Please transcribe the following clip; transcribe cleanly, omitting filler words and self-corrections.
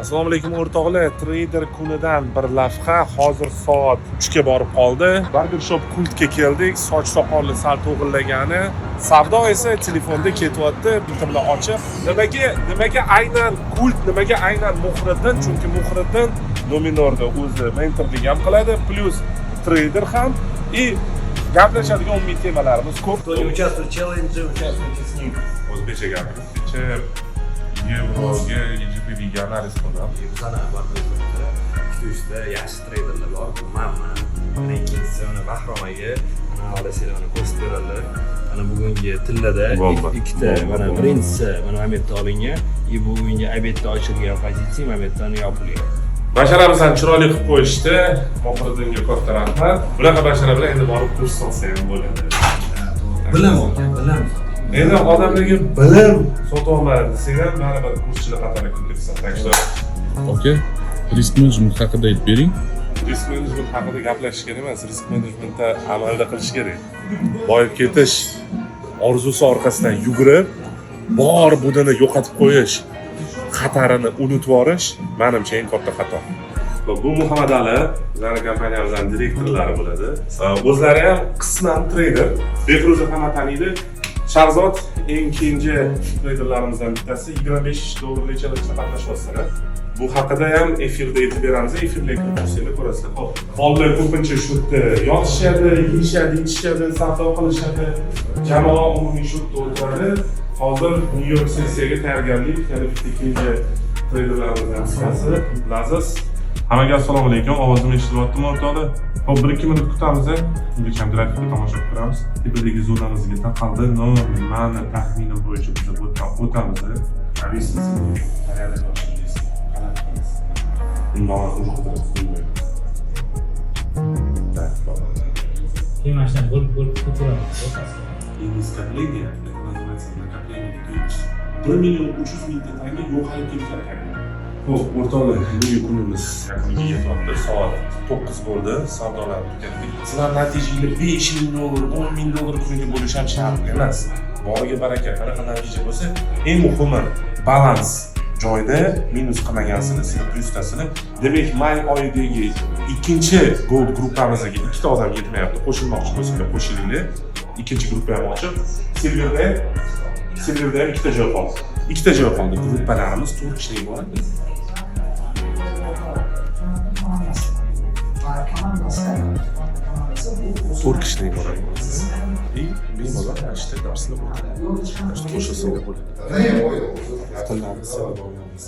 Assalomu alaykum o'rtoqlar. Trader kunidan bir lavha. Hozir soat 3 ga borib qoldi. Barbershop kultga keldik. Soch soqolni sal to'g'rilagani. Savdo esa telefonda ketyapti. Bitta bilan ochiq. Nimaga aynan kult, nimaga aynan Muhriddin? Chunki Muhriddin Luminorda o'zi mentorlik ham qiladi, plus trader ham. И gaplashadigan umumiy temalarimiz ko'p. Кто не участвует в челлендже, участвуйте с ним. O'zbekcha gapirishcha Yevroga EGP degan analiz qildim. Bizani barbershopda 2-3 ta yaxshi treyderlar bor. Manman, mana ikkinchisi mana Bahrom aka, mana olasizlar mana ko'rsatib beradilar. Mana bugungi tillada ikkita, mana birinchisi mana bu yerda olingan, bugungi obedda ochilgan pozitsiya mana bu yerdan yopilgan. Basharamizni chiroyli qilib qo'yishdi. Muhriddinga katta rahmat. Bunaqa bashara bilan endi borib kurs olsa ham bo'ladi. Bilim aka, bilim. Endi odamlarga bilim sotolmaydi desak ham baribir kurschilar qatoriga kirgizsa. Так что Aka, risk management haqida aytib bering. risk management haqida gaplashish kerak emas, risk managementda amalda qilish kerak. Boyib ketish orzusi orqasidan yugurib, bor budini yo'qotib qo'yish, xatarini unutib yuborish menimcha eng katta xato. Bu Muhammad Ali, bizning kompaniyamizning direktorlari bo'ladi. O'zlari ham qisman trader. Behro'za ham taniydi. Shahzod eng keyingi treyderlarimizdan bittasi $25 challenge'da qatnashyaptilar. Bu haqida ham efirda aytib beramiz. Efirlarga ko'rsanglar ko'rasizlar. Xo'p, bolalar ko'pincha shu yerda yotishadi, yeyishadi, ichishadi, savdo qilishadi. Jamoa umumiy shu yerda o'tiradi. Hozir New-York sessiyaga tayyorgarlik, yana bitta ikkinchi treyderlarimizdan bittasi Laziz. Hammaga assalomu alaykum. Ovozim eshitilyaptimi o'rtoqlar? Xo'p, 1-2 minut kutamiz. Unga ham grafikni tomosha qilib ko'ramiz. Tepedagi zonamizga taqaldi. Mani taxminim bo'yicha biz o'tamiz. Avisiz tayyorlashimiz. Undan hujum qilib Keyin mana shunday bo'lib ketaveradi. Накопление, это называется накопление. То есть 1 миллион 300 ming tanga yo'qolib ketgan. Xo'p, o'rtoqlar, bugungi kunimiz yakuniga yetyapti. Soat 9 bo'ldi. Savdolar tugatdik. Sizlar natijanglar $5,000, $10,000 kuniga bo'lish ham shart emas. Boriga baraka, qanaqa natija bo'lsa, eng muhimi balans joyda minus qilmagansini, sizlar plyustasini. Demak, may oyidagi ikkinchi gold gruppamizga ikkita odam yetmayapti. Qo'shilmoqchi bo'lsanglar qo'shilinglar. İkinci gruppa ham ochiq. Silverda ham ikkita joy qoldi. Ikkita joy qoldi. Gruppalarimiz 4 kishilik bo'ladi. 4 kishilik bo'ladi. И bemalol ishda darslar o'tadi. Qo'shilsa bo'ladi. Tillarni sevib olamiz.